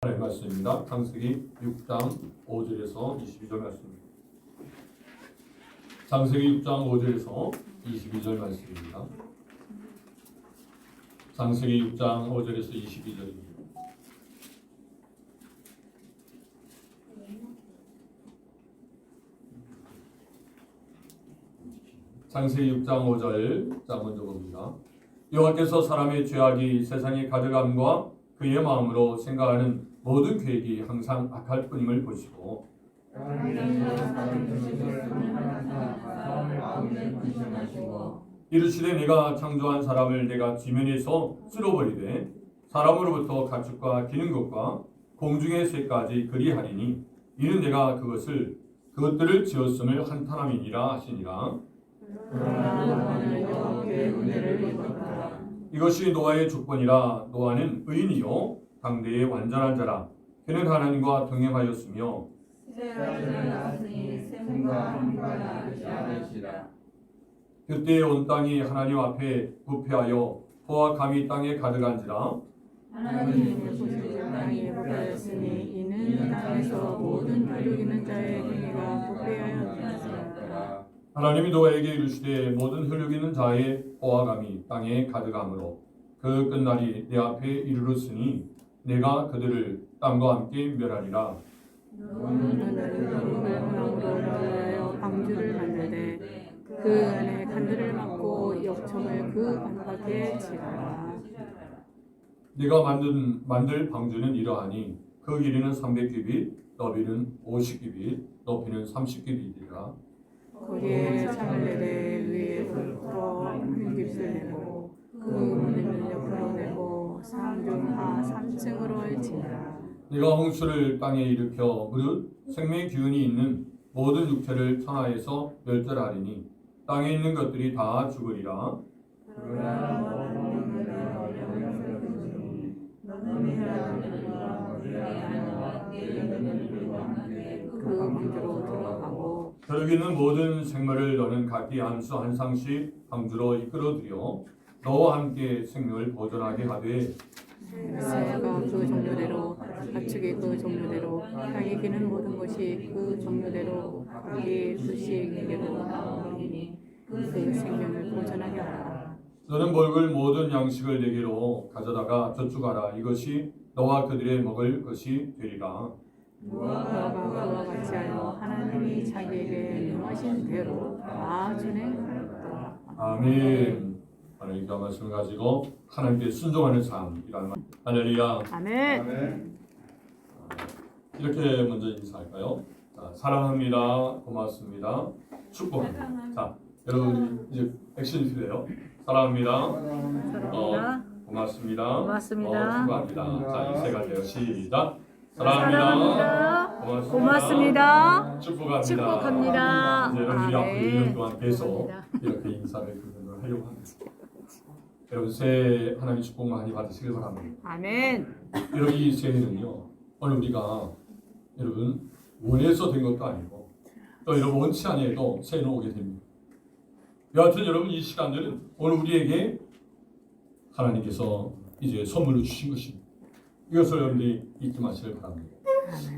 하나님의 말씀입니다. 창세기 6장 5절에서 22절 말씀입니다. 창세기 6장 5절에서 22절 말씀입니다. 창세기 6장 5절에서 22절입니다. 창세기 6장 5절 자 먼저 봅니다. 여호와께서 사람의 죄악이 세상에 가득함과 그의 마음으로 생각하는 모든 계획이 항상 악할 뿐임을 보시고 이르시되 내가 창조한 사람을 내가 지면에서 쓸어버리되 사람으로부터 가축과 기는 것과 공중의 새까지 그리하리니 이는 내가 그것들을 지었음을 한탄함이니라 하시니라. 이것이 노아의 조건이라. 노아는 의인이요 당대의 완전한 자라. 그는 하나님과 동행하였으며 그때 온 땅이 하나님 앞에 부패하여 포와 감이 땅에 가득한지라. 하나님의 보시고 땅이 부패하였으니 이는 땅에서 모든 혈육 있는 자의 행위가 부패하였느니라. 하나님이 노아에게 이르시되 모든 혈육 있는 자의 포와 감이 땅에 가득하므로 그 끝날이 내 앞에 이르렀으니 내가 그들을 땅과 함께 멸하리라. 방주를 만들되 그 안에 간들을 막고 역청을 그 안팎에 치라. 네가 만들 방주는 이러하니 그 길이는 300규빗, 너비는 50규빗, 높이는 30규빗이라. 거기에 창을 내되 위에 불을 풀어 한 깁스를 내고 그 문을 옆으로 내고 상중하 3층으로 할지니라. 네가 홍수를 땅에 일으켜 무릇 생명의 기운이 있는 모든 육체를 천하에서 멸절하리니 땅에 있는 것들이 다 죽으리라. 그 방주로 들어가고 혈육 있는 모든 생물을 너는 각기 한 수 한 상씩 방주로 이끌어들여 너와 함께 생명을 보존하게 하되 새가 그 종류대로 가축이 그 종류대로 땅에 기는 모든 것이 그 종류대로 각기 수식에게로 나오니 그 생명을 보존하게 하라. 너는 먹을 모든 양식을 내게로 가져다가 저축하라. 이것이 너와 그들의 먹을 것이 되리라. 너가 그와 같이 하여 하나님이 자기에게 명하신 대로 다 준행하였다. 아멘. 하나님께 말씀을 가지고 하나님께 순종하는 삶이라는 말. 할렐루야. 아멘. 이렇게 먼저 인사할까요? 자, 사랑합니다. 고맙습니다. 축복합니다. 자, 여러분 이제 액션이 필요해요. 사랑합니다. 고맙습니다. 축복합니다. 자, 이 세 가지요. 시작. 사랑합니다. 고맙습니다. 축복합니다. 이제 여러분이 앞으로 1년 동안 계속 감사합니다. 이렇게 인사를 그분을 하려고 합니다. 여러분 새해 하나님의 축복 많이 받으시길 바랍니다. 아멘. 여러분 이 새해는요 오늘 우리가 여러분 원해서 된 것도 아니고 또 여러분 원치 아니해도 새해는 오게 됩니다. 여하튼 여러분 이 시간들은 오늘 우리에게 하나님께서 이제 선물로 주신 것입니다. 이것을 여러분들이 잊지 마시길 바랍니다.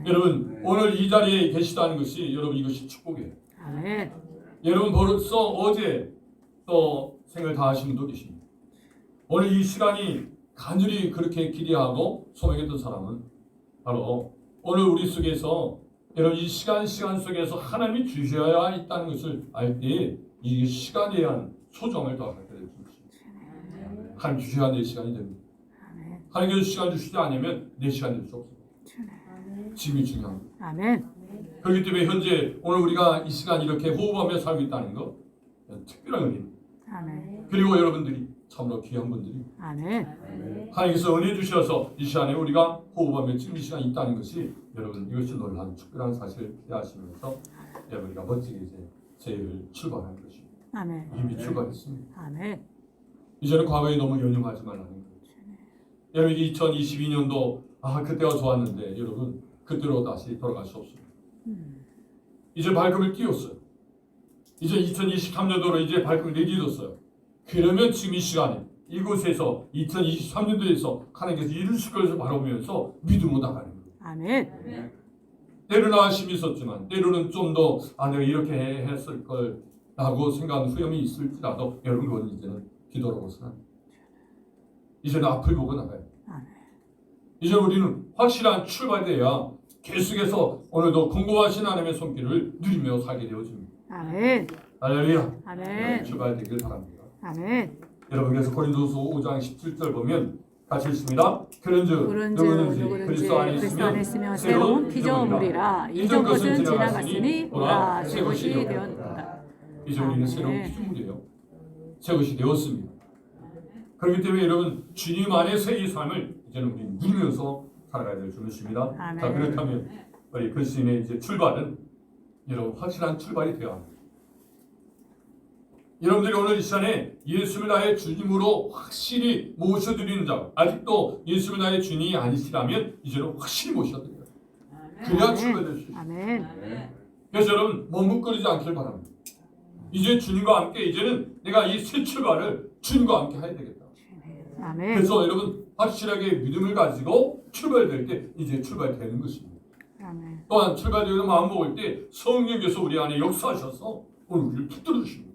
여러분 오늘 이 자리에 계시다는 것이 여러분 이것이 축복이에요. 아멘. 여러분 벌써 어제 또 생을 다하신 분도 계십니다. 오늘 이 시간이 간절히 그렇게 기대하고 소망했던 사람은 바로 오늘 우리 속에서 여러분 이 시간 속에서 하나님이 주셔야 있다는 것을 알 때 이 시간에 대한 소중함을 더 갖게 될 것입니다. 하나님 주셔야 내 시간이 됩니다. 하나님께서 시간 주시지 않으면 내 시간 될 수 없어요. 지금이 중요합니다. 아멘. 그렇기 때문에 현재 오늘 우리가 이 시간 이렇게 호흡하며 살고 있다는 것 특별한 의미입니다. 아멘. 그리고 여러분들이 참으로 귀한 분들이 아멘. 하나님께서 은혜 주셔서 이 시간에 우리가 호흡하며 지금 이 시간이 있다는 것이 여러분 이것이 놀라운 특별한 사실을 기대하시면서 여러분이가 멋지게 이제 새해를 출발할 것입니다. 아멘. 이미 출발했습니다. 아멘. 이제는 과거에 너무 연연하지 말라는 거예요. 여러분 2022년도 그때가 좋았는데 여러분 그때로 다시 돌아갈 수 없습니다. 이제 발걸음을 띄웠어요. 이제 2023년도로 이제 발걸음을 내딛었어요. 그러면 지금 이 시간에 이곳에서 2023년도에서 하나님께서 이루실 것을 바라보면서 믿음으로 나가는 거예요. 아멘. 때로는 아쉬움이 있었지만 때로는 좀 더 내가 이렇게 했을 걸 라고 생각하는 후회이 있을지라도 여러분 그건 이제는 기도로서는 이제는 앞을 보고 나가요. 이제 우리는 확실한 출발이 돼야 계속해서 오늘도 공고하신 하나님의 손길을 누리며 살게 되어집니다. 아멘. 할렐루야. 아멘. 출발되길 바랍니다. 아멘. 여러분께서 고린도서 5장 17절 보면 같이 읽습니다. 그런즉 그런즉 누구든지 누구든지 그리스도 안에 그리스도 안에 있으면 있으면 새로운 피조물이라 이전 것은 지나갔으니 보라 새 것이 되었다. 이제 우리는 새로운 피조물이에요. 새 것이 되었습니다. 그렇기 때문에 여러분 주님 안에서 이 삶을 이제는 우리 누리면서 살아가야 될 줄이십니다. 아멘. 자 그렇다면 우리 그리스도인의 이제 출발은 여러분 확실한 출발이 되어야 합니다. 여러분들이 오늘 이 시간에 예수를 나의 주님으로 확실히 모셔드리는 자, 아직도 예수를 나의 주님이 아니시라면 이제는 확실히 모셔드려요. 그래야 출발될 수 있어요. 아멘. 그래서 여러분 머뭇거리지 않길 바랍니다. 이제 주님과 함께 이제는 내가 이 새 출발을 주님과 함께 해야 되겠다. 아멘. 그래서 여러분 확실하게 믿음을 가지고 출발될 때 이제 출발되는 것입니다. 아멘. 또한 출발되는 마음 먹을 때 성령께서 우리 안에 역사하셔서 오늘 우리를 붙들어 주십니다.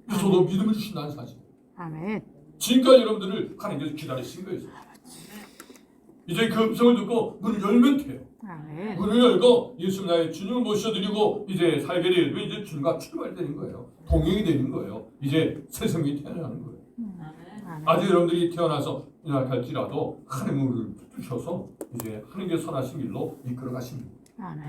그래서도 믿음을 주신다는 사실. 아멘. 지금까지 여러분들을 하나님께서 기다리신 거예요. 이제 그 음성을 듣고 문을 열면 돼요. 아멘. 문을 열고 예수 나의 주님을 모셔드리고 이제 살게 되면 이제 주님과 출발되는 거예요. 동행이 되는 거예요. 이제 새 생명이 태어나는 거예요. 아멘. 아직 여러분들이 태어나서 연약할지라도 하나님을 우리를 붙드셔서 이제 하나님께 선하신 길로 이끌어 가십니다. 아멘.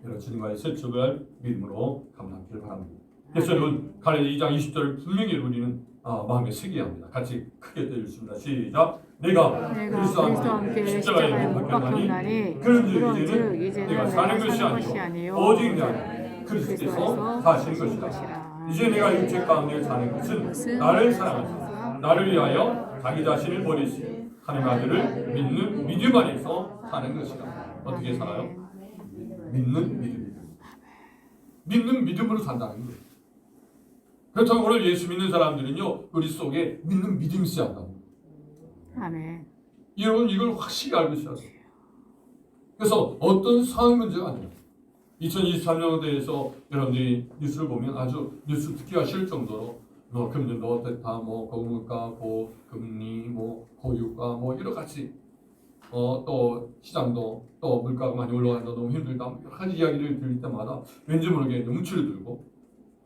여러분 주님과의 새 출발 믿음으로 감당하기를 바랍니다. 그래서 여러분 갈라디아 2장 20절을 분명히 우리는 마음에 새겨야 합니다. 같이 크게 들으십니다. 시작. 내가 그리스도와 함께 십자가에 못 박혔나니 그런즉 이제는 내가 사는 것이 아니요 오직 내 안에 그리스도께서 사시는 것이라. 이제 내가 육체 가운데 사는 것은 나를 사랑하사 나를 위하여 자기 자신을 버리시 하나님 아들을 믿는 믿음 안에서 사는 것이라. 어떻게 살아요? 믿는 믿음이다. 믿는 믿음으로 산다는 거예요. 그렇다면 오늘 예수 믿는 사람들은요 우리 속에 믿는 믿음이 있어야 한다. 아멘. 여러분 이걸 확실히 알고 있어야 돼요. 그래서 어떤 상황 문제가 아니에요. 2023년도에서 여러분들이 뉴스를 보면 아주 뉴스 듣기가 싫을 정도로 뭐 금년도 어떻다, 뭐 고물가, 고금리, 뭐 고유가, 뭐 여러 가지 또 시장도 또 물가가 많이 올라간다, 너무 힘들다, 여러 가지 이야기를 들을 때마다 왠지 모르게 눈치를 들고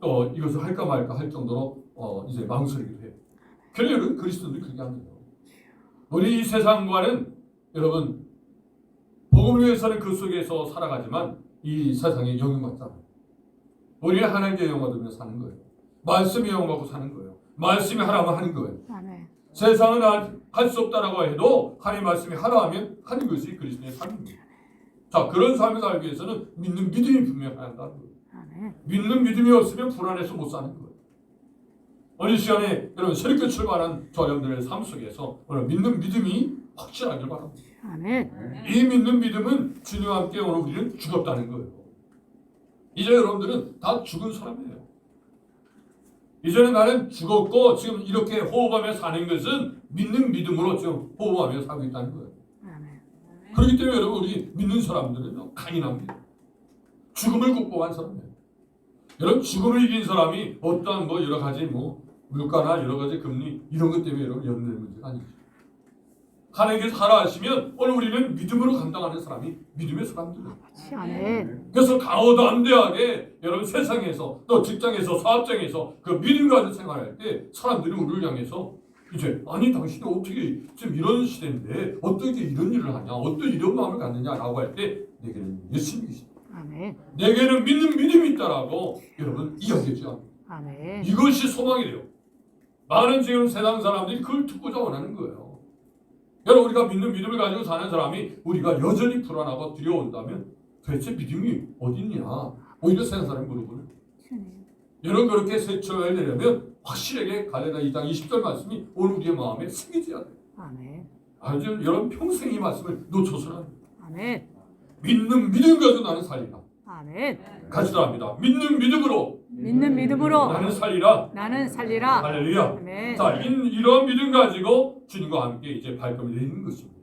또 이것을 할까 말까 할 정도로 이제 망설이기도 해요. 그래서 여러분 그리스도인들이 그렇게 합니다. 우리 이 세상과는 여러분 복음을 위해서는 그 속에서 살아가지만 이 세상에 영향받잖아요. 우리는 하나님께 영광받으며 사는 거예요. 말씀에 영광받고 사는 거예요. 말씀이 하라면 하는 거예요. 아멘. 세상은 할 수 없다라고 해도 하나님 말씀이 하라 하면 하는 것이 그리스도의 삶입니다. 자 그런 삶을 살기 위해서는 믿는 믿음이 분명해야 한다는 거예요. 아멘. 믿는 믿음이 없으면 불안해서 못 사는 거예요. 오늘 시간에 여러분 새롭게 출발한 저 여러분들의 삶 속에서 오늘 믿는 믿음이 확실하길 바랍니다. 아멘. 이 믿는 믿음은 주님과 함께 오늘 우리는 죽었다는 거예요. 이제 여러분들은 다 죽은 사람이에요. 이제는 나는 죽었고 지금 이렇게 호흡하며 사는 것은 믿는 믿음으로 지금 호흡하며 살고 있다는 거예요. 아멘. 그렇기 때문에 여러분 우리 믿는 사람들은 강인합니다. 죽음을 극복한 사람이에요. 여러분 죽음을 이긴 사람이 어떠한 뭐 여러 가지 뭐 물가나 여러 가지 금리 이런 것 때문에 여러분 연대는 문제가 아니죠. 하나님께서 하라 하시면 오늘 우리는 믿음으로 감당하는 사람이 믿음의 사람들이에요. 아멘. 그래서 강호담대하게 여러분 세상에서 또 직장에서 사업장에서 그 믿음 가진 생활할 때 사람들이 우리를 향해서 이제 아니 당신이 어떻게 지금 이런 시대인데 어떻게 이런 일을 하냐 어떻게 이런 마음을 갖느냐라고 할 때 내게는 예수님이 계시다. 아멘. 내게는 믿는 믿음이 있다라고 여러분 이야기하죠. 아멘. 이것이 소망이 돼요. 많은 지금 세상 사람들이 그걸 듣고자 원하는 거예요. 여러분 우리가 믿는 믿음을 가지고 사는 사람이 우리가 여전히 불안하고 두려워온다면 도대체 믿음이 어디 있냐? 오히려 세상 사람이 물어보는 거예요. 여러분 그렇게 세출해야 되려면 확실하게 갈라디아 2장 20절 말씀이 오늘 우리의 마음에 새겨져야 돼요. 아멘. 아주 여러분 평생 이 말씀을 놓쳐서는 안 돼요. 아멘. 믿는 믿음 가지고 나는 살리라. 아멘. 같이 합니다. 믿는 믿음으로 믿는 믿음으로 나는 살리라. 나는 살리라. 할렐루야. 아멘. 자, 이런 믿음 가지고 주님과 함께 이제 발걸음을 내리는 것입니다.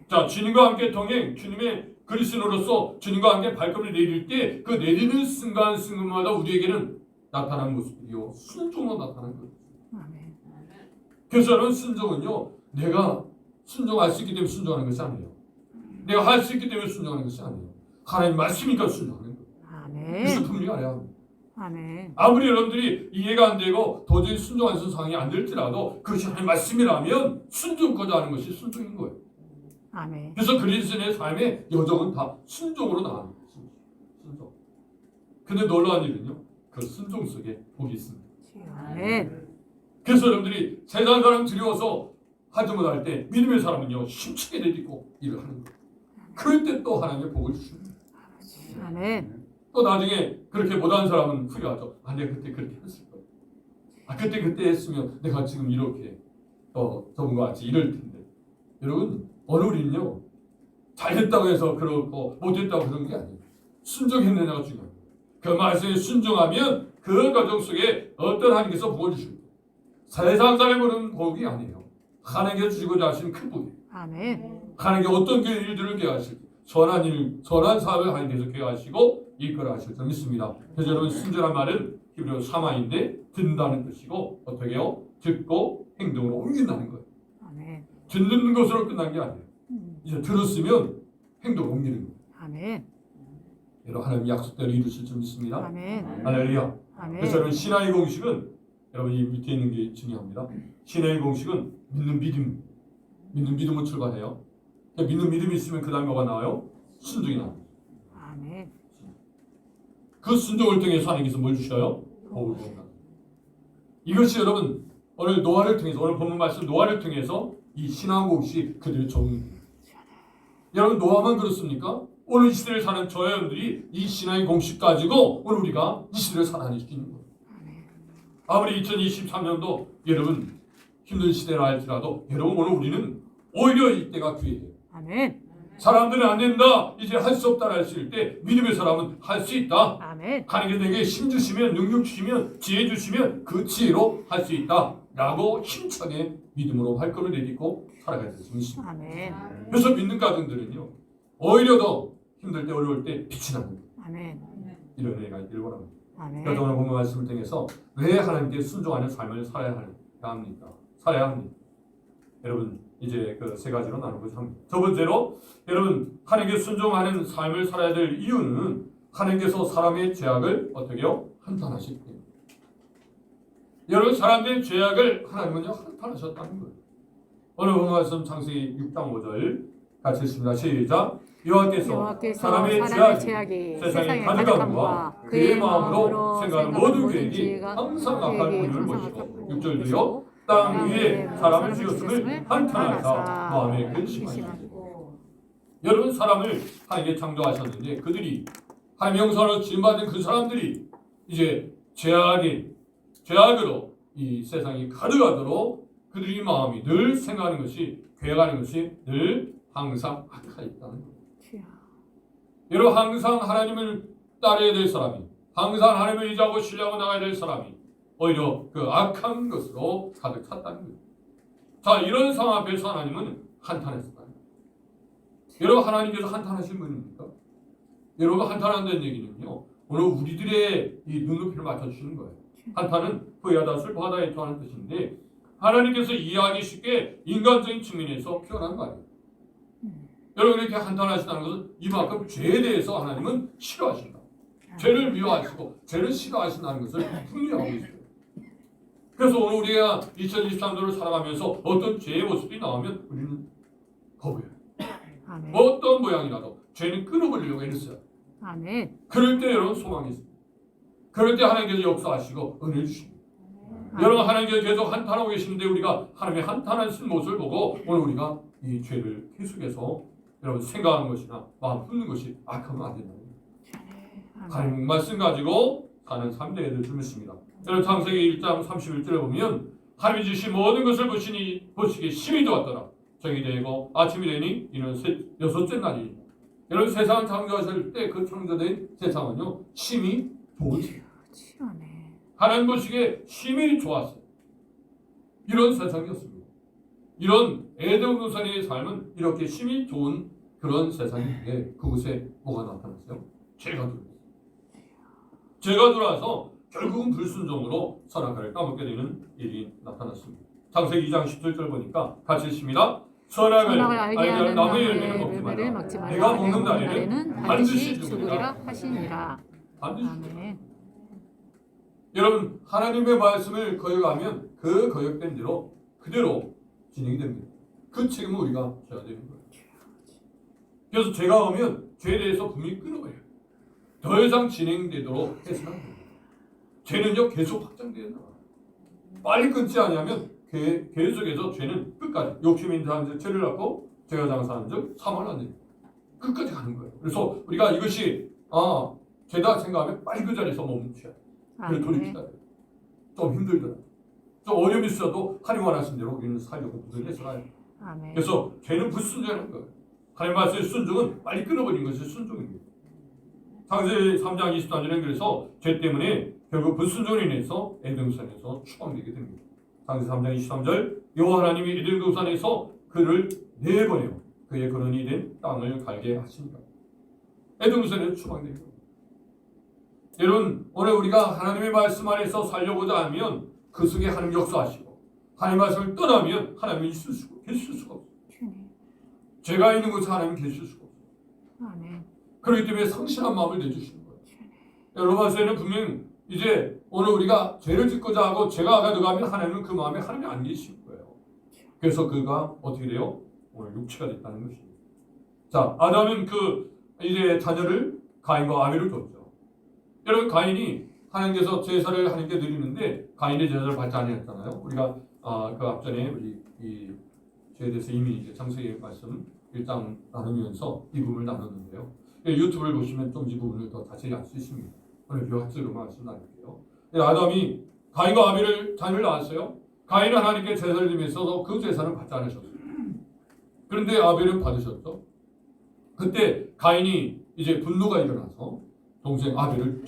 자, 주님과 함께 동행, 주님의 그리스도로서 주님과 함께 발걸음을 내릴 때 그 내리는 순간순간마다 우리에게는 나타나는 모습이요 순종으로 나타나는 거예요. 아멘. 그래서 여러분, 순종은요, 내가 순종할 수 있기 때문에 순종하는 것이 아니에요. 내가 할 수 있기 때문에 순종하는 것이 아니에요. 하나님 말씀이니까 순종하는 거예요. 그래서 아멘. 분명히 알아야 합니다. 아멘. 아무리 여러분들이 이해가 안 되고 도저히 순종하는 상황이 안 될지라도 그것이 하나님 말씀이라면 순종까지 하는 것이 순종인 거예요. 아멘. 그래서 그리스도인의 삶의 여정은 다 순종으로 나가는 거예요. 순종. 근데 놀라운 일은요, 그 순종 속에 복이 있습니다. 아멘. 그래서 여러분들이 세상 사람 두려워서 하지 못할 때 믿음의 사람은요 힘차게 내딛고 일을 하는 거예요. 그럴 때 또 하나님의 복을 주십니다. 아멘. 또 나중에 그렇게 못하는 사람은 후회하죠. 아, 내가 그때 그렇게 했을 거야. 아, 그때 했으면 내가 지금 이렇게 저분과 같이 이럴 텐데. 여러분, 어느 우리는요 잘했다고 해서 그렇고 못했다고 그런 게 아니에요. 순종했느냐가 중요해요. 그 말씀에 순종하면 그 과정 속에 어떤 하나님께서 복을 주십니다. 세상 사람은 복이 아니에요. 하나님께서 주시고자 하시는 큰 복이에요. 아멘. 하나님께 어떤 일들을 계획하실지 선한 일, 선한 사업을 하나님께서 계획하시고 이끌어 하실 줄 믿습니다. 그래서 여러분, 순종한 말은 히브리어 사마인데 듣는다는 뜻이고 어떻게 해요? 듣고 행동으로 옮긴다는 거예요. 아멘. 듣는 것으로 끝난 게 아니에요. 이제 들었으면 행동을 옮기는 거예요. 아멘. 여러분, 하나님 약속대로 이루실 줄 믿습니다. 아멘. 할렐루야. 아멘. 그래서 여러분, 신앙의 공식은 여러분 이 밑에 있는 게 중요합니다. 신앙의 공식은 믿는 믿음으로 출발해요. 믿는 믿음이 있으면 그 다음에 뭐가 나와요? 순종이 나와요. 아멘. 그 순종을 통해서 하나님께서 뭘 주셔요? 복을 주신다. 이것이 여러분 오늘 노아를 통해서, 오늘 본문 말씀 노아를 통해서 이 신앙 공식이 그대로 적용됩니다. 여러분, 노아만 그렇습니까? 오늘 이 시대를 사는 저와 여러분들이 이 신앙의 공식 가지고 오늘 우리가 이 시대를 살아낼 수 있는 거예요. 아무리 2023년도 여러분 힘든 시대라 할지라도 여러분, 오늘 우리는 오히려 이때가 기회예요. 아멘. 사람들은 안 된다, 이제 할 수 없다 했을 때 믿음의 사람은 할 수 있다. 아멘. 하나님께서 내게 힘 주시면, 능력 주시면, 지혜 주시면 그 지혜로 할 수 있다 라고 힘차게 믿음으로 발걸음을 내딛고 살아가야 될 수 있습니다. 아멘. 그래서 믿는 가정들은요 오히려 더 힘들 때, 어려울 때 빛이 납니다. 아멘. 이런 애가 있기를 원합니다. 아멘. 그래서 오늘 본문 말씀을 통해서 왜 하나님께 순종하는 삶을 살아야 합니까? 살아야 합니다. 여러분, 이제 그 세 가지로 나누고자 합니다. 첫 번째로, 여러분, 하나님께 순종하는 삶을 살아야 될 이유는 하나님께서 사람의 죄악을 어떻게요? 한탄하시기 때문에. 여러분, 사람들의 죄악을 하나님은요 한탄하셨다는 거예요. 오늘 본문 말씀 창세기 6장 5절 같이 읽습니다. 시작. 여호와께서 사람의 죄악이 세상에 가득함과 그의 마음으로 생각하는 모든 계획이 항상 악할 뿐임을 보시고 6절도요. 땅 위에 사람을 지었음을 한탄하사 마음에 근심하시고. 여러분, 사람을 하나님께 창조하셨는데 그들이 하나님의 형상으로 지음받은 그 사람들이 이제 죄악으로 이 세상이 가득하도록 그들의 마음이 늘 생각하는 것이, 계획하는 것이 늘 항상 악하게 있다는 거예요. 여러분, 항상 하나님을 따라야 될 사람이, 항상 하나님을 의지하고 신뢰하고 나가야 될 사람이 오히려 그 악한 것으로 가득 찼다는 거예요. 자, 이런 상황 앞에서 하나님은 한탄했다는 거예요. 여러분, 하나님께서 한탄하신 분입니까? 여러분, 한탄한다는 얘기는요 오늘 우리들의 이 눈높이를 맞춰주시는 거예요. 한탄은 후회하다, 슬퍼하다, 애통하는 뜻인데 하나님께서 이해하기 쉽게 인간적인 측면에서 표현한 거 아니에요. 여러분, 이렇게 한탄하신다는 것은 이만큼 죄에 대해서 하나님은 싫어하신다. 죄를 미워하시고 죄를 싫어하신다는 것을 분명하고 있어요. 그래서 오늘 우리가 2023년도를 살아가면서 어떤 죄의 모습이 나오면 우리는 거부해요. 아멘. 어떤 모양이라도 죄는 끊어버리려고 애쓰어요. 아멘. 그럴 때 여러분 소망이 있습니다. 그럴 때 하나님께서 역사하시고 은혜 주십니다. 여러분, 하나님께서 계속 한탄하고 계시는데 우리가 하나님의 한탄하신 모습을 보고 오늘 우리가 이 죄를 계속해서 여러분 생각하는 것이나 마음 품는 것이 악하면 안 된다는 거예요. 하나님 말씀 가지고 사는 삶 되게 될 줄 믿습니다. 여러분, 창세기 1장 31절에 보면 하나님이 주신 모든 것을 보시기에 심히 좋았더라. 정이 되고 아침이 되니 이는 여섯째 날이니 여러분 세상을 창조하실 때 그 창조된 세상은요 심히 좋은 세상. 치하네. 하나님 보시기에 심히 좋았어요. 이런 세상이었습니다. 이런 에덴 동산의 삶은 이렇게 심히 좋은 그런 세상인데 그곳에 뭐가 나타났어요? 죄가 들어왔어요. 죄가 들어와서 결국은 불순종으로 선악과를 따먹게 되는 일이 나타났습니다. 창세기 2장 17절 보니까 같이 읽습니다. 선악을 알게 하는 나무의 열매는 먹지 말라. 내가 먹는 날에는 반드시 죽으리라 하시니라. 반드시. 아멘. 여러분 하나님의 말씀을 거역하면 그 거역된 대로 그대로 진행이 됩니다. 그 책임은 우리가 져야 되는 거예요. 그래서 죄가 오면 죄에 대해서 분명히 끊어버려요. 더 이상 진행되도록 해서는 안 돼요. 죄는요 계속 확장되어 나가요. 빨리 끊지 않으면 계속해서 죄는 끝까지 욕심 있는 사람들 죄를 낳고 죄가 장사하는 즉 사망을 안 돼요. 끝까지 가는 거예요. 그래서 우리가 이것이 죄다 생각하면 빨리 그 자리에서 멈춰야 돼요. 그래 돌이키다. 좀 힘들더라. 좀 어려움이 있어도 하나님 원하신 대로 우리는 살려고 부들해서 가요. 아멘. 그래서 죄는 불순종하는 거예요. 하나님 말씀의 순종은 빨리 끊어버리는 것이 순종입니다. 창세기 3장 24절에는 그래서 죄 때문에 결국 불순종으로 인해서 에덴동산에서 추방되게 됩니다. 창세기 3장 23절 여호와 하나님이 에덴동산에서 그를 내보내어 그의 근원이 된 땅을 갈게 하십니다. 에덴동산에서 추방되게 됩니다. 여러분 오늘 우리가 하나님의 말씀 안에서 살려고자 하면 그 속에 하나님 역사하시고 하나님 말씀을 떠나면 하나님이 계실 수가 없어요. 죄가 있는 곳에 하나님 계실 수가 없어요. 아멘. 그렇기 때문에 성실한 마음을 내주시는 거예요. 로마서에는 분명 이제 오늘 우리가 죄를 짓고자 하고 죄가 가득하면 하나님은 그 마음에 하나님이 안 계실 거예요. 그래서 그가 어떻게 돼요? 오늘 육체가 됐다는 것입니다. 자, 아담은 그 이제 자녀를 가인과 아벨을 줬죠. 여러분 가인이 하나님께서 제사를 하나님께 드리는데 가인의 제사를 받지 않았잖아요. 우리가 그 앞전에 우리 이 죄에 대해서 이미 이제 창세기 말씀 1장 나누면서 이 부분을 나눴는데요. 유튜브를 보시면 좀 이 부분을 더 자세히 알 수 있습니다. 오늘 몇 가지로 말씀 나눌게요. 아담이 가인과 아벨을 자녀를 낳았어요. 가인은 하나님께 제사를 드리면서 그 제사는 받지 않으셨어요. 그런데 아벨은 받으셨죠. 그때 가인이 이제 분노가 일어나서 동생 아벨을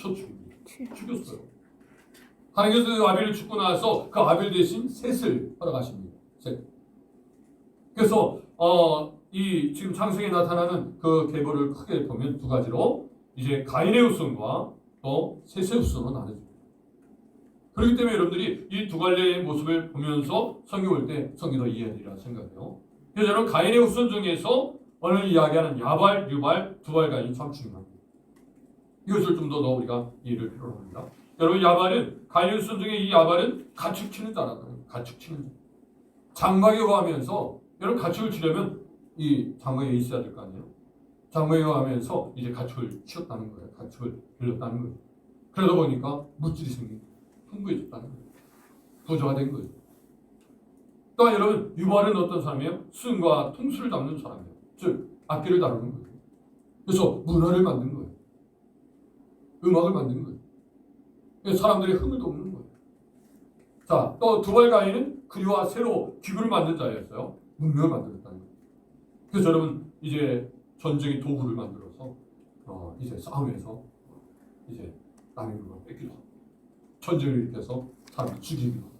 죽였어요. 하나님께서 아벨을 죽고 나서 그 아벨 대신 셋을 허락하십니다. 셋. 그래서 이 지금 창세기에 나타나는 그 계보를 크게 보면 두 가지로 이제 가인의 후손과 또 셋의 후손으로 나눠집니다. 그렇기 때문에 여러분들이 이 두 갈래의 모습을 보면서 성경 볼 때 성경도 이해해야 되리라 생각해요. 그래서 여러분 가인의 후손 중에서 오늘 이야기하는 야발, 유발, 두발가인이 참 중요합니다. 이것을 좀 더 우리가 이해를 필요로 합니다. 여러분 야발은 가인의 후손 중에 이 야발은 가축 치는 자라는 거예요. 가축 치는 자. 장막에 가면서 여러분 가축을 치려면 이 장막에 있어야 될 거 아니에요. 장막에 가면서 이제 가축을 치웠다는 거예요. 가축을 빌렸다는 거예요. 그러다 보니까 물질이 생기고 풍부해졌다는 거예요. 부자화된 거예요. 또 여러분 유발은 어떤 사람이에요? 수은과 통수를 잡는 사람이에요. 즉 악기를 다루는 거예요. 그래서 문화를 만든 거예요. 음악을 만든 거예요. 그래서 사람들이 흥을 돋는 거예요. 자, 또 두발가인은 그리와 새로 기구를 만든 자였어요. 문명을 만들었다는 거예요. 그래서 여러분 이제 전쟁의 도구를 만들어서 이제 싸움에서 이제 남의 물건을 뺏기도 하고 전쟁을 일으켜서 사람을 죽이기도 하고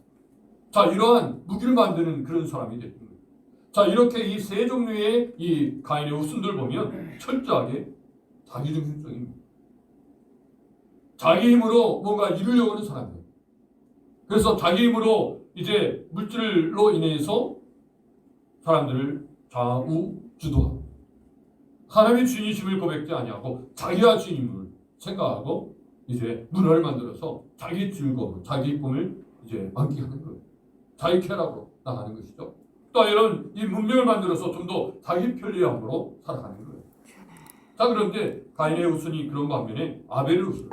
자 이러한 무기를 만드는 그런 사람이 됐던 거예요. 자 이렇게 이 세 종류의 이 가인의 후손들 보면 철저하게 자기중심적입니다. 자기 힘으로 뭔가 이루려고 하는 사람이에요. 그래서 자기 힘으로 이제 물질로 인해서 사람들을 좌우주도하고 하나님의 주인이심을 고백지 아니하고 자기가 주인임을 생각하고 이제 문화를 만들어서 자기 즐거움, 자기 꿈을 이제 만끽하는 거예요. 자기 쾌락으로 나가는 것이죠. 또 이런 이 문명을 만들어서 좀 더 자기 편리함으로 살아가는 거예요. 자 그런데 가인의 후손이 그런 반면에 아벨의 후손은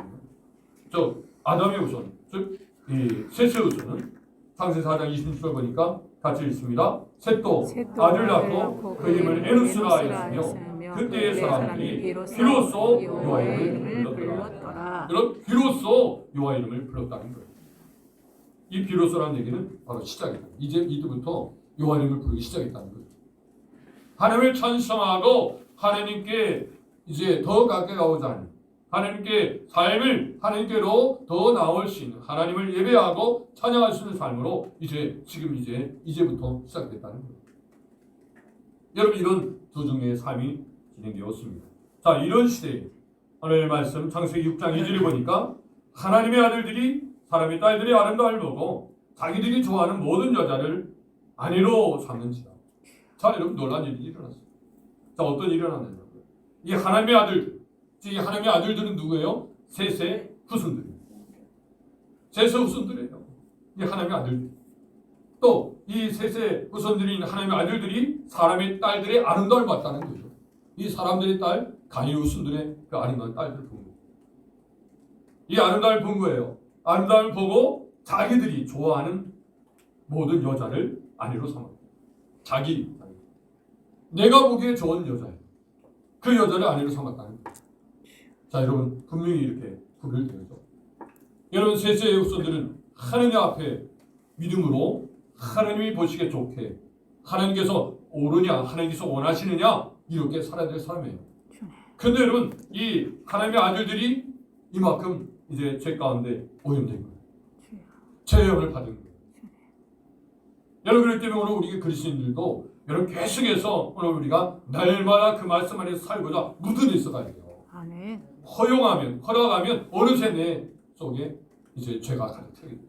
즉 아담의 후손, 즉 이 셋의 후손은 창세기 4장 26절 보니까 같이 읽습니다. 셋도 아들 낳고 그 이름을 에누스라 하였으며 그때의 사람들이 비로소 여호와의 이름을 불렀더라. 그럼 비로소 여호와의 이름을 불렀다는 거예요. 이 비로소라는 얘기는 바로 시작이다. 이제 이때부터 여호와 이름을 부르기 시작했다는 거예요. 하나님을 찬송하고 하나님께 이제 더 가까이 가고자 하는 하나님께 삶을 하나님께로 더 나올 수 있는 하나님을 예배하고 찬양할 수 있는 삶으로 이제부터 시작됐다는 거예요. 여러분 이런 두 종류의 삶이 진행되었습니다. 자 이런 시대에 오늘 말씀 창세기 6장 2절에 보니까 하나님의 아들들이 사람의 딸들의 아름다움을 보고 자기들이 좋아하는 모든 여자를 아내로 삼는지라. 자 여러분 놀란 일이 일어났어요. 자 어떤 일이 일어났냐고요. 이 하나님의 아들들, 이 하나님의 아들들은 누구예요? 셋의 후손들이에요. 셋의 후손들이에요. 이 하나님의 아들들. 또 이 셋의 후손들인 하나님의 아들들이 사람의 딸들의 아름다움을 봤다는 거죠. 이 사람들의 딸, 가니 후손들의 그 아름다운 딸들을 본 거예요. 이 아름다움을 본 거예요. 아름다움을 보고 자기들이 좋아하는 모든 여자를 아내로 삼았다. 자기 내가 보기에 좋은 여자예요. 그 여자를 아내로 삼았다는 거예요. 자 여러분 분명히 이렇게 구별되죠. 여러분 셋의 후손들은 하느님 앞에 믿음으로 하나님이 보시기에 좋게 하나님께서 옳으냐 하나님께서 원하시느냐 이렇게 살아야 될 사람이에요. 근데 여러분 이 하나님의 아들들이 이만큼 이제 죄 가운데 오염된 거예요. 죄영을 받은 거예요. 여러분 그렇기 때문에 오늘 우리 그리스도인들도 여러분 계속해서 오늘 우리가 날마다 그 말씀 안에서 살고자 묻어져 있어가야 돼요. 아멘. 허락하면 어느새 내 속에 이제 죄가 가득 차게 되죠.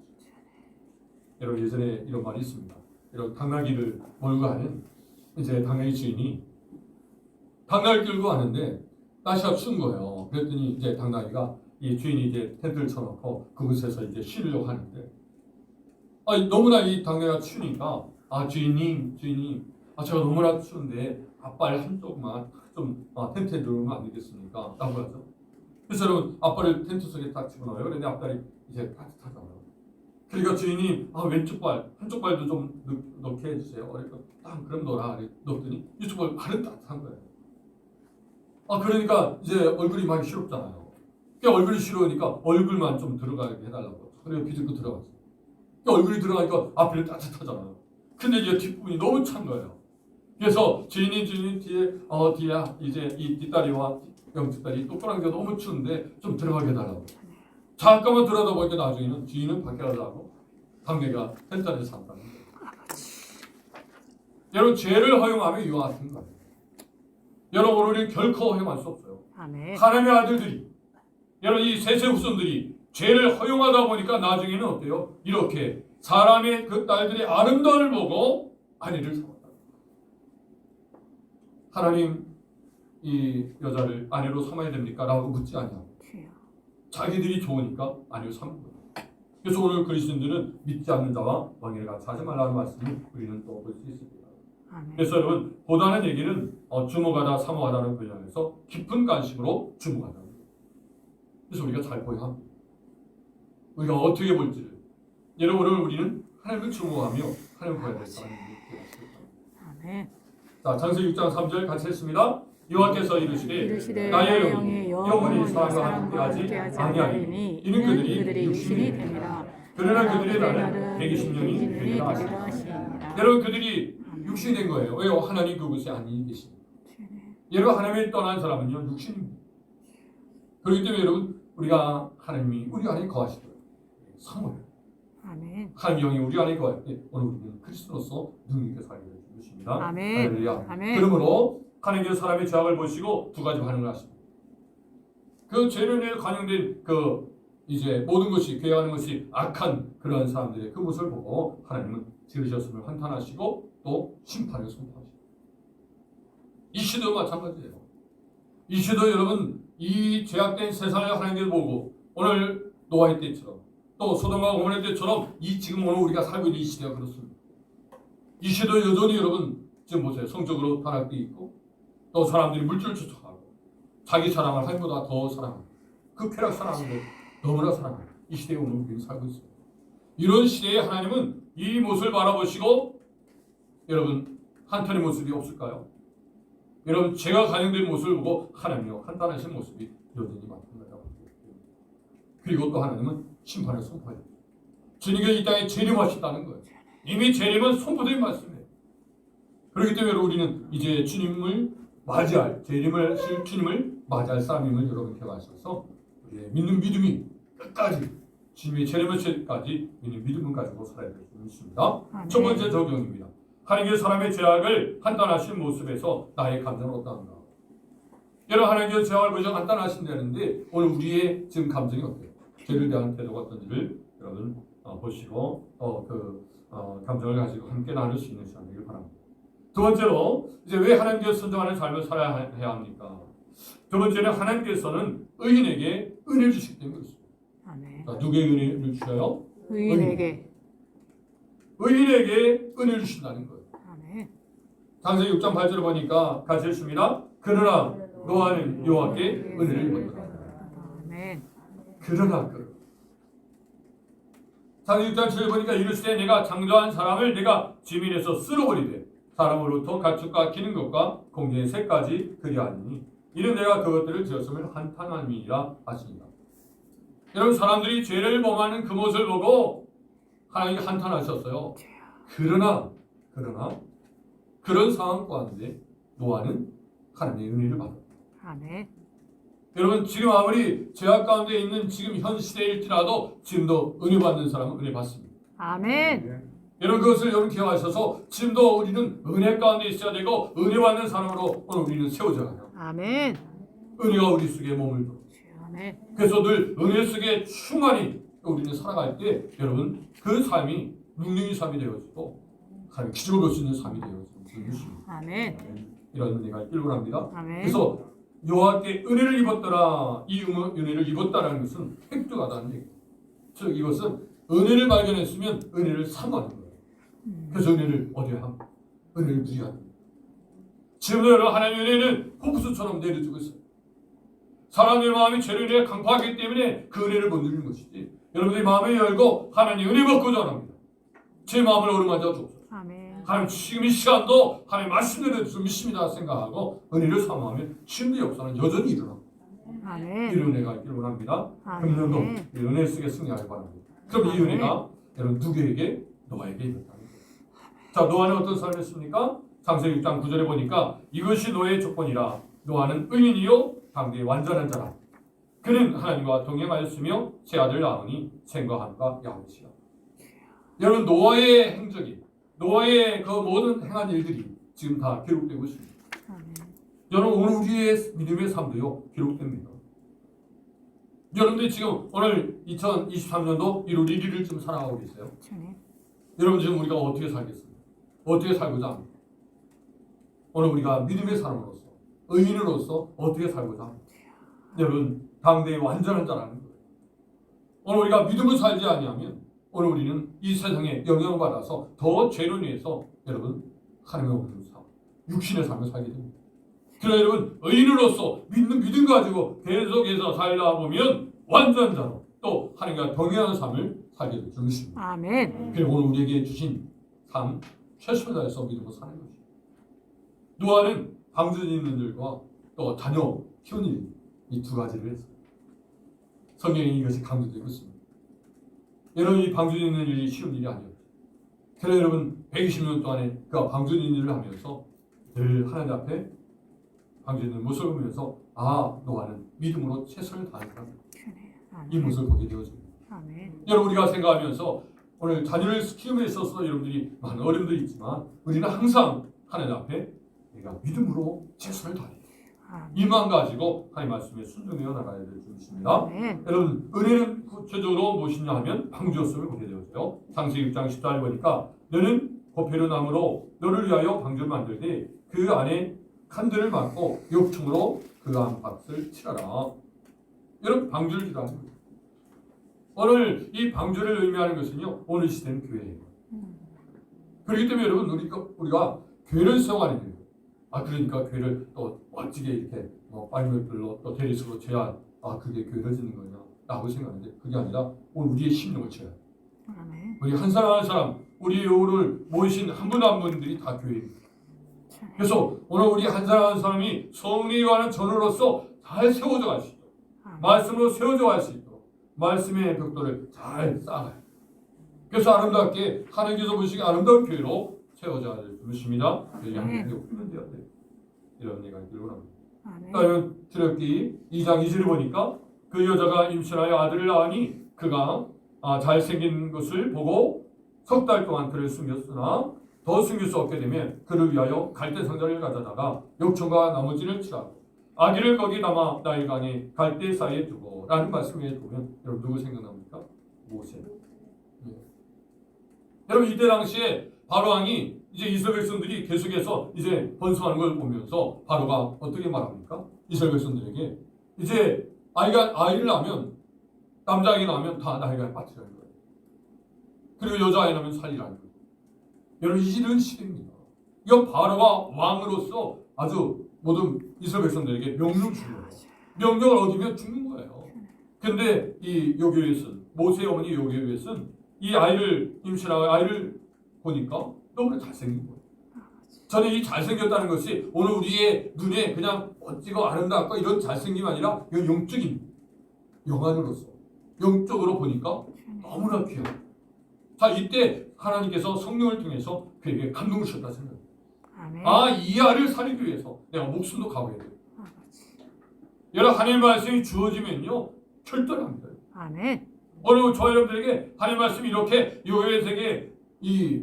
여러분 예전에 이런 말이 있습니다. 이런 당나귀를 몰고 하는 이제 당나귀 주인이 당나귀를 끌고 가는데 날씨가 추운 거예요. 그랬더니 이제 당나귀가 이 주인이 이제 텐트를 쳐놓고 그곳에서 이제 쉬려고 하는데 너무나 이 당나귀가 추우니까 주인님 제가 너무나 추운데 앞발 한쪽만 좀 텐트에 들어오면 안 되겠습니까? 라고 하죠. 그래서 여러분 앞발을 텐트 속에 딱 집어넣어요. 그런데 앞발이 이제 따뜻하잖아요. 그러니까 주인이 왼쪽 발 한쪽 발도 좀 넣게 해주세요. 그러니까 그럼 넣어라. 넣었더니 이쪽 발 발은 따뜻한 거예요. 그러니까 이제 얼굴이 많이 시렵잖아요. 그러니까 얼굴이 시려우니까 얼굴만 좀 들어가게 해달라고. 그래서 비집고 들어갔어요. 그러니까 얼굴이 들어가니까 앞이 따뜻하잖아요. 근데 이제 뒷부분이 너무 찬 거예요. 그래서 주인이 뒤에 이제 이 뒷다리와 영뒷다리 또꾸랑이가 너무 추운데 좀 들어가게 해달라고. 잠깐만 들여다보니까 나중에는 주인은 밖에 가려고 당내가 텐트 안에서 산다는 거예요. 여러분 죄를 허용하면 이와 같은 거예요. 여러분 우리는 결코 허용할 수 없어요. 아멘. 하나님의 아들들이 여러분 이 셋의 후손들이 죄를 허용하다 보니까 나중에는 어때요? 이렇게 사람의 그 딸들의 아름다움을 보고 아내를 삼았다. 하나님 이 여자를 아내로 삼아야 됩니까? 라고 묻지 않냐고. 자기들이 좋으니까 아내로 삼은 거예요. 그래서 오늘 그리스도인들은 믿지 않는 자와 왕위를 같이 하지 말라는 말씀을 우리는 또 볼 수 있습니다. 아멘. 그래서 여러분 보다는 얘기는 주목하다 사모하다는 분야에서 깊은 관심으로 주목하다. 그래서 우리가 잘 보여야 합니다. 우리가 어떻게 볼지를 여러분 오늘 우리는 하나님을 주목하며 하나님을 보여야 될 사람입니다. 아멘. 자 창세기 6장 3절 같이 했습니다. 여호와께서 이르시되 나의 영이 영이 영원히 사람과 함께하지 아니하리니 이는 그들이 육신이 됩니다. 그러나 그들의 날은 120년이 되리라 하시니라. 여러분 그들이 육신이 된 거예요. 왜요? 하나님 그곳에 아니 계십니다. 여러분 하나님을 떠난 사람은요 육신입니다. 그렇기 때문에 여러분 우리가 하나님이 우리 안에 거하시도록 사모해요. 아멘. 하나님 영이 우리 안에 거할 때 오늘 우리는 그리스도로서 능력있게 살게 해주십니다. 아멘. 할렐루야. 아멘. 그러므로 하나님께서 사람의 죄악을 보시고 두 가지 반응을 하십니다. 그 죄를 위해 관용된 이제 모든 것이 괴하는 것이 악한 그러한 사람들의 그 모습을 보고 하나님은 지으셨음을 한탄하시고 또 심판을 선포하십니다. 이 시도 마찬가지예요. 이 시도 여러분 이 죄악된 세상을 하나님께서 보고 오늘 노아의 때처럼 또 소돔과 고모라의 때처럼 지금 오늘 우리가 살고 있는 이 시대가 그렇습니다. 이 시도 여전히 여러분 지금 보세요. 성적으로 타락되어 있고 또 사람들이 물질을 쫓아가고 자기 사랑을 하나님보다 더 사랑하고 그 쾌락 사랑하는 것 너무나 사랑하고 이 시대에 오늘 우리는 살고 있습니다. 이런 시대에 하나님은 이 모습을 바라보시고 여러분 한탄의 모습이 없을까요? 여러분 제가 관영된 모습을 보고 하나님이요 한탄하신 모습이 여전히 마찬가지라고 합니다. 그리고 또 하나님은 심판을 선포해요. 주님께서 이 땅에 재림하셨다는 거예요. 이미 재림은 선포된 말씀이에요. 그렇기 때문에 우리는 이제 주님을 맞이할 재림을 하실 주님을 맞이할 사람임을 여러분 기억하셔서 우리의 믿는 믿음이 끝까지 주님의 재림을 까지 믿는 믿음을 가지고 살아야 될 수 있습니다. 아멘. 첫 번째 적용입니다. 하나님께서 사람의 죄악을 판단하신 모습에서 나의 감정은 어떠한가? 여러분 하나님께서 죄악을 보셔 판단하신다는데 오늘 우리의 지금 감정이 어때요? 죄를 대한 태도가 어떤지를 여러분 보시고 감정을 가지고 함께 나눌 수 있는 시간이길 바랍니다. 두 번째로 이제 왜 하나님께서 선정하는 삶을 살아야 해야 합니까? 두 번째는 하나님께서는 의인에게 은혜를 주시기 때문에 그렇습니다. 아멘. 자, 누구에게 은혜를 주셔요? 의인에게. 의인에게 은혜를 주신다는 거예요. 아멘. 창세기 6장 8절을 보니까 같이 읽습니다. 그러나 노아는 여호와께 은혜를 입었더라. 아멘. 그러나 창세기 6장 7절 보니까 이르시되 내가 창조한 사람을 내가 지면에서 쓸어버리되 사람으로부터 가축과 기는 것과 공중의 새까지 그리하니 이는 내가 그것들을 지었음을 한탄함이니라 하시니라. 여러분 사람들이 죄를 범하는 그 모습을 보고 하나님이 한탄하셨어요. 그러나 그런 상황 가운데 노아는 하나님의 은혜를 받았다. 아멘. 여러분 지금 아무리 죄악 가운데 있는 지금 현 시대일지라도 지금도 은혜 받는 사람은 은혜 받습니다. 아멘. 여러분 그것을 여러분 기억하셔서 지금도 우리는 은혜 가운데 있어야 되고 은혜 받는 사람으로 오늘 우리는 세워져야 해요. 아멘. 은혜가 우리 속에 머물러. 아멘. 그래서 늘 은혜 속에 충만히 우리는 살아갈 때 여러분 그 삶이 능력의 삶이 되어지고 하나님 기적을 볼 수 있는 삶이 되어지는 것입니다. 아멘. 이런 은혜가 있길 원합니다. 아멘. 그래서 여호와께 은혜를 입었더라. 이 은혜를 입었다라는 것은 획득하다는 얘기예요. 즉 이것은 은혜를 발견했으면 은혜를 사모하는 거예요. 그래서 은혜를 얻어야 합니다. 은혜를 누려야 합니다. 지금도 여러분 하나님의 은혜는 호흡수처럼 내려주고 있어요. 사람의 마음이 죄를 위해 강포하기 때문에 그 은혜를 못 누리는 것이지 여러분들이 마음을 열고 하나님 은혜 받고자 합니다. 제 마음을 어루만져 주옵소서. 아멘. 하나님 지금 이 시간도 하나님 말씀대로 좀 믿습니다 생각하고 은혜를 사모하면 지금도 역사는 여전히 일어나고 아멘. 이 은혜가 있기를 원합니다. 아멘. 금년도 이 은혜 속에 승리하길 바랍니다. 그럼 이 은혜가 여러분 누구에게? 노아에게 있다는 거예요. 자, 노아는 어떤 삶이었습니까? 창세기 6장 9절에 보니까 이것이 노아의 조건이라 노아는 의인이요 당대의 완전한 자라. 그는 하나님과 동행하였으며 세 아들 낳으니 셈과 함과 야곱이시라. 여러분 노아의 행적이 노아의 그 모든 행한 일들이 지금 다 기록되고 있습니다. 아멘. 여러분 오늘 우리의 믿음의 삶도요 기록됩니다. 여러분들이 지금 오늘 2023년도 1월 1일을 지금 살아가고 계세요. 주님. 여러분 지금 우리가 어떻게 살겠습니까? 어떻게 살고자 합니까? 오늘 우리가 믿음의 사람으로서 의인으로서 어떻게 살고자 합니까? 여러분 당대의 완전한 자라는 거예요. 오늘 우리가 믿음을 살지 아니하면 오늘 우리는 이 세상에 영향을 받아서 더 죄를 위해서 여러분 하나님의 없는 삶, 육신의 삶을 살게 됩니다. 그러나 여러분 의인으로서 믿는 믿음 가지고 계속해서 살다 보면 완전한 자로 또 하나님과 동행하는 삶을 살게 될 줄 믿습니다. 아멘. 그리고 오늘 우리에게 주신 삶 최선을 다해서 믿음으로 사는 것입니다. 노아는 방주 있는들과 또 자녀 키우는 이 두 가지를 했어요. 성경에 이것이 강조되고 있습니다. 여러분 이 방주 있는 일이 쉬운 일이 아니었죠. 그래서 여러분 120년 동안에 그가 방주 있는 일을 하면서 늘 하나님 앞에 방주 있는 모습을 보면서 아 노아는 믿음으로 최선을 다하는 사람이다. 이 아멘. 모습을 보게 되어집니다. 아멘. 여러분 우리가 생각하면서 오늘 자녀를 키움에 있어서 여러분들이 많은 어려움들이 있지만 우리는 항상 하나님 앞에 내가 믿음으로 최선을 다해 이 마음 가지고 하나님 말씀에 순종되어 나가야 될 줄 믿습니다. 아멘. 여러분 은혜는 구체적으로 무엇이냐 하면 방주였음을 보게 되었어요. 창세기 6장 14절 보니까 너는 고페르 나무로 너를 위하여 방주를 만들되 그 안에 칸들을 막고 욕충으로 그 안팎을 칠하라. 여러분 방주를 기도하는 거예요. 오늘 이 방주를 의미하는 것은요 오늘 시대는 교회예요. 그렇기 때문에 여러분 우리가 교회를 세워가는 거예요. 그러니까 교회를 또 멋지게 이렇게 빨리들로 또 대리석으로 쳐야 그게 교회를 짓는 거냐 라고 생각하는데 그게 아니라 오늘 우리의 심령을 쳐야 돼요. 아멘. 우리 한 사람 한 사람 우리 요를 모이신 한 분 한 분들이 다 교회입니다. 그래서 오늘 우리 한 사람 한 사람이 성령에 관한 전으로서 잘 세워져 갈 수 있도록 말씀으로 세워져 갈 수 있도록 말씀의 벽돌을 잘 쌓아요. 그래서 아름답게 하나님께서 보시기에 아름다운 교회로 세워져야 될 것입니다. 양육이 없으면 돼야 돼요. 이런 얘기가 있기를 합니다. 아멘. 그러면 출애굽기 2장 2절을 보니까 그 여자가 임신하여 아들을 낳으니 그가 잘생긴 것을 보고 석 달 동안 그를 숨겼으나 더 숨길 수 없게 되면 그를 위하여 갈대 상자를 가져다가 욕청과 나머지를 칠하고 아기를 거기 담아 나일강에 갈대 사이에 두고 라는 말씀에 보면 여러분 누구 생각납니까? 모세. 예. 여러분 이때 당시에 바로 왕이 이제 이스라엘 백성들이 계속해서 이제 번성하는 걸 보면서 바로가 어떻게 말합니까? 이스라엘 백성들에게 이제 아이를 낳으면 남자아이 낳으면 다 나일강에 빠뜨리라는 거예요. 그리고 여자아이 낳으면 살리라는 거예요. 여러분 이런 시대입니다. 이거 바로가 왕으로서 아주 모든 이스라엘 백성들에게 명령을 주는 거예요. 명령을 어기면 죽는 거예요. 근데 이 요게벳은 모세의 어머니 요게벳은 이 아이를 임신하고 아이를 보니까 너무나 잘생긴 거예요. 저는 이 잘생겼다는 것이 오늘 우리의 눈에 그냥 멋지고 아름답고 이런 잘생김이 아니라 이건 영적인 영안으로서 영적으로 보니까 너무나 귀해요. 자 이때 하나님께서 성령을 통해서 그에게 감동을 주셨다 생각해요. 아멘. 이 아이를 살리기 위해서 내가 목숨도 각오해야 돼요. 아버지. 여러분 하나님의 말씀이 주어지면요 결단합니다. 아멘. 오늘 저 여러분들에게 하나님의 말씀이 이렇게 요게벳에게 이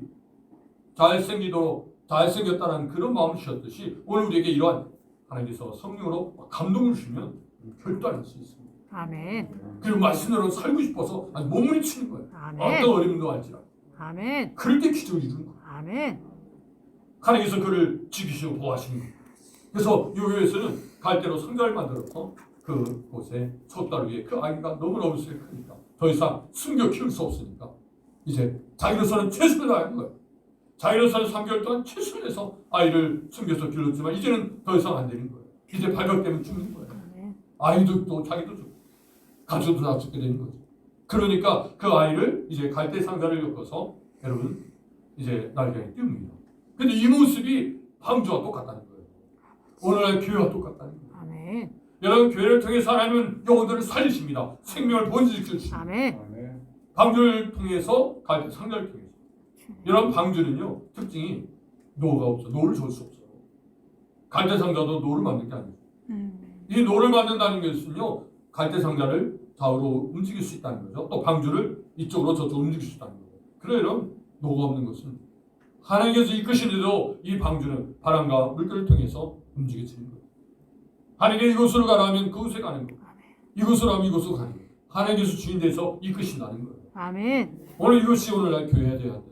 잘생겼다는 그런 마음을 주셨듯이 오늘 우리에게 이러한 하나님께서 성령으로 감동을 주시면 결단할 수 있습니다. 아멘. 그리고 말씀대로 살고 싶어서 아주 몸부림치는 거예요. 아멘. 어떤 어려움도 알지라. 아멘. 그럴 때 기적을 이루는 거예요. 아멘. 하나님께서 그를 지키시고 보호하시는 거예요. 그래서 요게벳은 갈대로 상자를 만들어서 그 곳에 촛달 위에 그 아이가 너무너무 크니까 더 이상 숨겨 키울 수 없으니까 이제 자기로서는 최선을 다하는 거예요. 자기로서는 3개월 동안 최선을 해서 아이를 숨겨서 길렀지만 이제는 더 이상 안 되는 거예요. 이제 발각되면 죽는 거예요. 아멘. 아이도 또 자기도 죽고 가족도 다 죽게 되는 거죠. 그러니까 그 아이를 이제 갈대 상자를 엮어서 여러분 이제 날개에 띄웁니다. 근데 이 모습이 방주와 똑같다는 거예요. 오늘날 교회와 똑같다는 거예요. 아멘. 여러분 교회를 통해서 하나님은 영혼들을 살리십니다. 생명을 번지시켜 주십니다. 아멘. 방주를 통해서 갈대 상자를 통해서 여러분 방주는요 특징이 노가 없어. 노를 줄 수 없어요. 갈대 상자도 노를 만든 게 아니에요. 이 노를 만든다는 것은요 갈대 상자를 좌우로 움직일 수 있다는 거죠. 또 방주를 이쪽으로 저쪽으로 움직일 수 있다는 거예요. 그래 여러분 노가 없는 것은 하나님께서 이끄시는데도 이 방주는 바람과 물결을 통해서 움직여지는 거예요. 하나님께 이곳으로 가라 하면 그곳에 가는 거예요. 이곳으로 하면 이곳으로 가는 거예요. 하나님께서 주인 돼서 이끄신다는 거예요. 아멘. 오늘 이것이 오늘날 교회가 되어야 한다.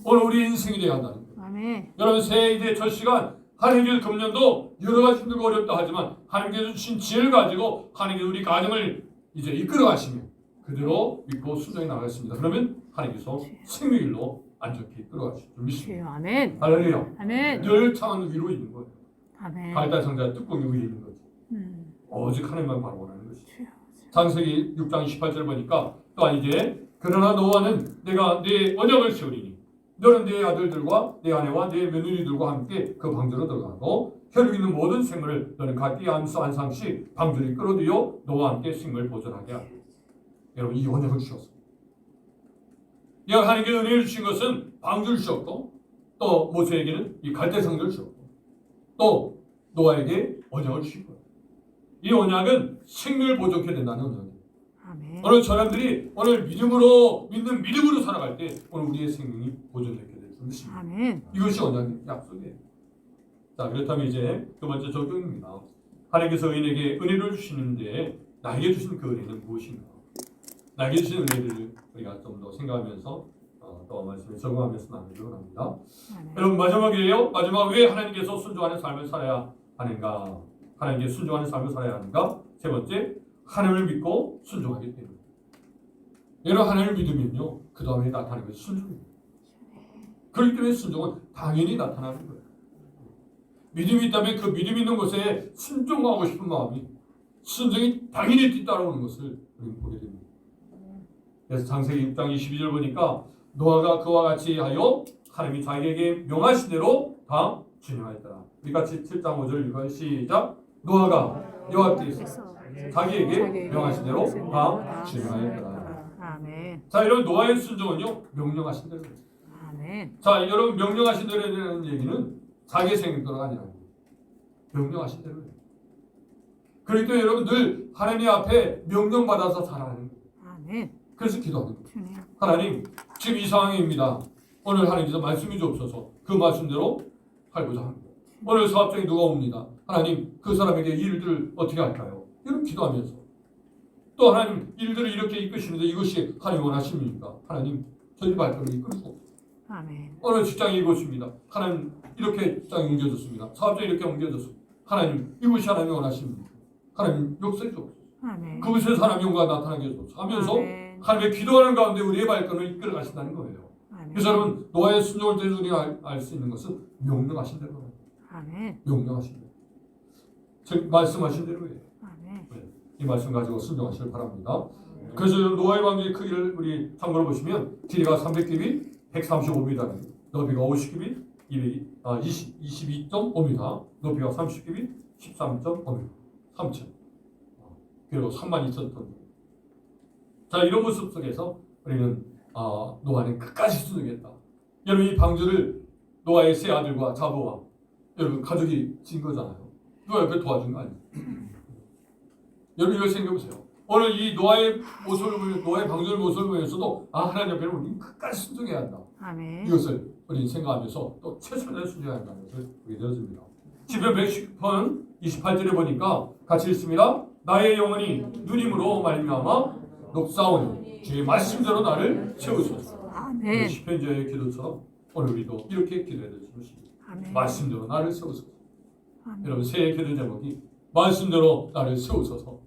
오늘 우리 인생이 되어야 한다는 거예요. 아멘. 여러분 새해 이제 첫 시간 하나님께서 금년도 여러 가지 힘들고 어렵다 하지만 하나님께서 주신 지혜를 가지고 하나님께서 우리 가정을 이제 이끌어 가시면 그대로 믿고 순종해 나가겠습니다. 그러면 하나님께서 생명일로 안전히 이끌어 가실 줄 믿습니다. 주여. 아멘. 할렐루야. 아멘. 늘 창은 위로 있는 거예요. 아멘. 갈대 상자 뚜껑이 위에 있는 거죠. 오직 하나님만 바라보는 것이죠. 창세기 6장 18절 보니까 또한 이제 그러나 노아는 내가 내 언약을 세우리니 너는 내 아들들과 내 아내와 내 며느리들과 함께 그 방주로 들어가고 혈육 있는 모든 생물을 너는 각기 한 쌍씩 방주를 끌어들여 너와 함께 생물 보존하게 하라. 여러분 이 언약을 주셨습니다. 이 하나님께 은혜를 주신 것은 방주를 주셨고 또 모세에게는 이 갈대 상자를 주셨고 또 노아에게 언약을 주신 거예요. 이 언약은 생명을 보존해야 된다는 언약이에요. 아멘. 오늘 저람들이 오늘 믿는 믿음으로 살아갈 때 오늘 우리의 생명이 보존되게 될 줄 믿습니다. 아멘. 이것이 언약의 약속이에요. 자 그렇다면 이제 두 번째 적용입니다. 하나님께서 의인에게 은혜를 주시는데 나에게 주신 그 은혜는 무엇인가? 나에게 주신 은혜를 우리가 좀 더 생각하면서 또 말씀에 적용하면서 나누기로 합니다. 아멘. 여러분 마지막이에요. 마지막 왜 하나님께서 순종하는 삶을 살아야 하는가? 하나님께 순종하는 삶을 살아야 하는가? 세 번째, 하나님을 믿고 순종하기 때문에. 여러분 하나님을 믿으면요, 그 다음에 나타나는 것이 순종입니다. 그렇기 때문에 순종은 당연히 나타나는 거예요. 믿음이 있다면 그 믿음 있는 곳에 순종하고 싶은 마음이 순종이 당연히 뒤따라오는 것을 우리는 보게 됩니다. 그래서 창세기 6장 22절 보니까 노아가 그와 같이 하여 하나님이 자기에게 명하신 대로 다 준행하였더라. 우리 같이 7장 5절 읽어요. 시작. 노아가 여호와께서 자기에게 명하신 대로 다 준행하였더라. 아멘. 자, 여러분 노아의 순종은요 명령하신 대로. 아멘. 자, 여러분 명령하신 대로라는 얘기는 자기의 생각대로가 아니라 명령하신 대로 해요. 그렇기 때문에 여러분 늘 하나님 앞에 명령받아서 살아가는 거예요. 아멘. 그래서 기도하는 거예요. 주님. 하나님 지금 이 상황입니다. 오늘 하나님께서 말씀이 주옵소서. 그 말씀대로 살고자 합니다. 오늘 사업장에 누가 옵니다. 하나님 그 사람에게 일들을 어떻게 할까요? 이런 기도하면서 또 하나님 일들을 이렇게 이끄시는데 이것이 하나님 원하십니까? 하나님 저희 발걸음을 이끌고 아멘. 오늘 직장이 이곳입니다. 하나님 이렇게 직장이 옮겨졌습니다. 사업장이 이렇게 옮겨졌습니다. 하나님 이곳이 하나님이 원하십니까? 하나님 역사해 주옵소서. 아멘. 그곳에 사람의 용과 나타나게 해주옵소서 하면서 아멘. 하나님의 기도하는 가운데 우리의 발걸음을 이끌어 가신다는 거예요. 아멘. 그래서 여러분 노아의 순종을 통해서 우리가 알 수 있는 것은 명령하신 대로 아멘. 명령하신 대로 즉 말씀하신 대로예요. 아멘. 이 말씀 가지고 순종하시길 바랍니다. 그래서 노아의 방주의 크기를 우리 참고로 보시면 길이가 300규빗 135m, 높이가 50규빗 22.5m, 높이가 30규빗 13.5m, 3층 그리고 32,000톤. 자 이런 모습 속에서 우리는 노아는 끝까지 순종했다. 여러분 이 방주를 노아의 세 아들과 자부와 여러분 가족이 진 거잖아요. 누가 옆에 도와준 거 아니에요? 여러분 이걸 생각해보세요. 오늘 이 노아의 모습을 보면 노아의 방주의 모습을 보면서도 하나님 앞에는 우리는 끝까지 순종해야 한다. 아멘. 이것을 우리는 생각하면서 또 최선을 순종해야 한다는 것을 보게 되어집니다. 시편 110편 28절에 보니까 같이 읽습니다. 나의 영혼이 누님으로 말미암아 녹사오니 주의 말씀대로 나를 채우소서. 아멘. 시편자의 기도처럼 오늘 우리도 이렇게 기도해야 될 것입니다. 아멘. 말씀대로 나를 세우소서. 아멘. 여러분 새해 기도 제목이 말씀대로 나를 세우소서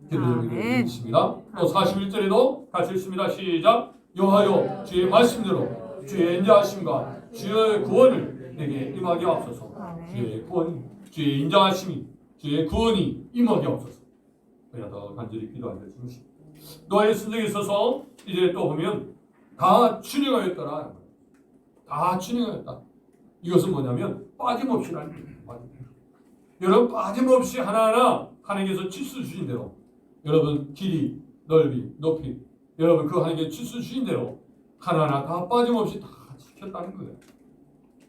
기도 제목이 되어 있습니다. 또 41절에도 같이 읽습니다. 시작. 여호와여 주의 말씀대로 주의 인자하심과 주의 구원을 내게 임하게 하옵소서. 주의 구원이 주의 인자하심이 주의 구원이 임하게 하옵소서. 우리가 더 간절히 기도하는 것입니다. 노아의 순종에 있어서 이제 또 보면 다 준행하였더라. 다 준행하였다. 이것은 뭐냐면 빠짐없이라는 거예요. 여러분 빠짐없이 하나하나 하나님께서 치수 주신 대로 여러분 길이, 넓이, 높이 여러분 그 하나님께 치수 주신 대로 하나하나 다 빠짐없이 다 지켰다는 거예요.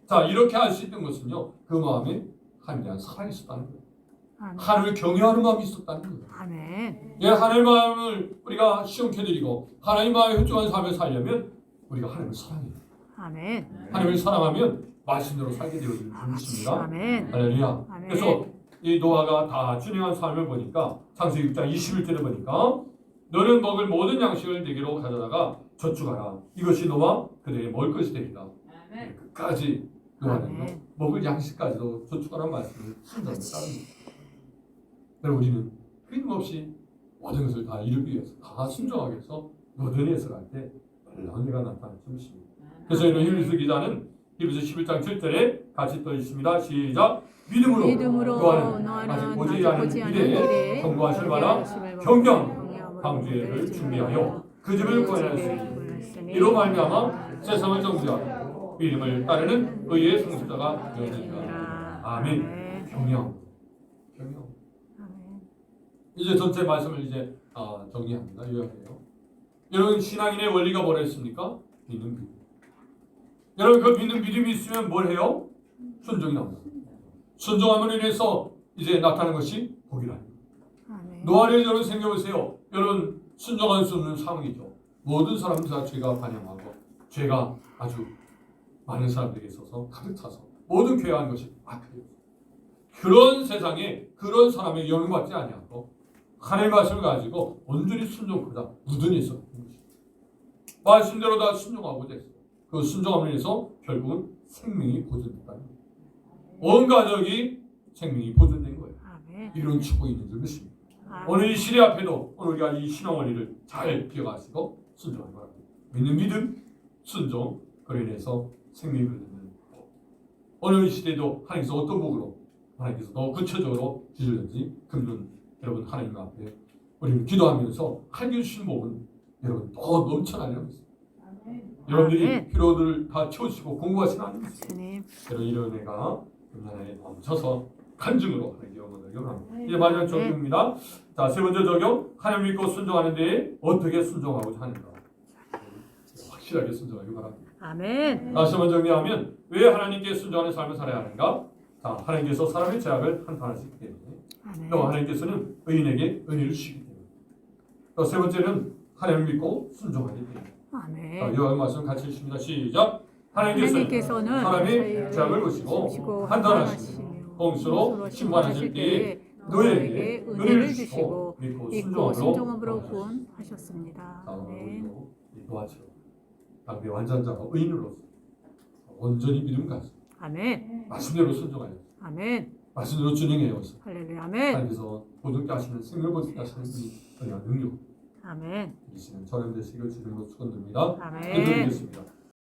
자 이렇게 할 수 있던 것은요 그 마음에 하나님에 대한 사랑이 있었다는 거예요. 아멘. 하나님을 경외하는 마음이 있었다는 거예요. 아멘. 예, 하나님의 마음을 우리가 시험해드리고 하나님 마음에 흡족한 삶을 살려면 우리가 하나님을 사랑해요. 아멘. 하나님을 사랑하면 말씀대로 살게 되어지는 것입니다. 아멘. 할렐루야. 아멘. 그래서 이 노아가 다 준행한 삶을 보니까 창세기 6장 21절에 보니까 너는 먹을 모든 양식을 내게로 가져다가 저축하라. 이것이 너와 그들의 먹을 것이 되리라. 끝까지 노아는요 아멘. 먹을 양식까지도 저축하라는 말씀을 순전히 따릅니다. 그래서 우리는 끊임없이 모든 것을 다 이루기 위해서 다 순종하기 위해서 모든 해석을 할 때 놀라운 일가 나타날 것입니다. 그래서 이런 히브리서 기자는 히브리서 11장 7절에 같이 또 있습니다. 시작. 믿음으로 또한 아직 보지 않은 미래에 경고하실 만한 경경 방주회를 준비하여 그 집을 구원하였으니 이로 말미암아 세상을 정죄하고 믿음을 따르는 의의 성취자가 되었느니라. 아멘. 경영. 이제 전체 말씀을 이제 정리합니다. 요약해요. 여러분 신앙인의 원리가 뭐라 했습니까? 믿는 믿음. 여러분 그 믿는 믿음이 있으면 뭘 해요? 순종이 나옵니다. 순종함으로 인해서 이제 나타나는 것이 복이라는 거예요. 노아를 여러분 생각해보세요. 여러분 순종할 수 없는 상황이죠. 모든 사람들 다 죄가 반영하고 죄가 아주 많은 사람들에게 있어서 가득 차서 모든 괴한 것이 악해요. 그런 세상에 그런 사람의 영향받지 아니하고 하나님의 말씀을 가지고 온전히 순종하다 무던히 있었던 것입니다. 말씀대로 다 순종하고자 했어요. 그 순종함으로 인해서 결국은 생명이 보존됐다는 거예요. 온 가족이 생명이 보존된 거예요. 이런 축복이 있는 것입니다. 오늘 이 시대 앞에도 오늘 우리가 이 신앙 원리를 잘 기억하시고 순종하기 바랍니다. 믿는 믿음, 순종, 그로 인해서 생명이 보존되는 복. 오늘 이 시대도 하나님께서 어떤 복으로 하나님께서 더 구체적으로 주실는지 금년 여러분 하나님 앞에 우리는 기도하면서 하나님 주신 복은 여러분 더 넘쳐나는 것입니다. 여러분들이 필요들을 다 채우시고 공부하시는 하나님 여러분 이런 애가 금년에 넘쳐서 간증으로 하나님께 영광을 요구합니다. 이제 마지막 적용입니다. 자, 세 번째 적용. 하나님 믿고 순종하는데 어떻게 순종하고자 하는가. 확실하게 순종하기 바랍니다. 아멘. 다시 한번 정리하면 왜 하나님께 순종하는 삶을 살아야 하는가? 자, 하나님께서 사람의 죄악을 한탄하시기 때문에 아멘. 또 하나님께서는 의인에게 은혜를 주시기 때문에 또 세 번째는 하나님을 믿고 순종하기 때문에 자, 아멘. 이와 말씀 같이 읽습니다. 시작. 하나님께서는 하나님께서는 사람의 죄악을 보시고 판단하시며 공수로 심판하실 때에 너희에게 은혜를 주시고 믿고 믿고 순종함으로 순종함으로 구원하셨습니다. 구원하셨습니다. 자, 아멘. 우리도 이 노아처럼 당대 완전자가 의인으로서 온전히 믿음 가지고 아멘. 말씀대로 순종하여 아멘. 말씀대로 준행해서 할렐루야. 아멘. 하나님께서 보존케 하시는 생명을 보존케 하시는 이 은혜와 능력 아멘. 이시는 저렴 되시길 주님으로 축원드립니다. 아멘. 기도드리겠습니다.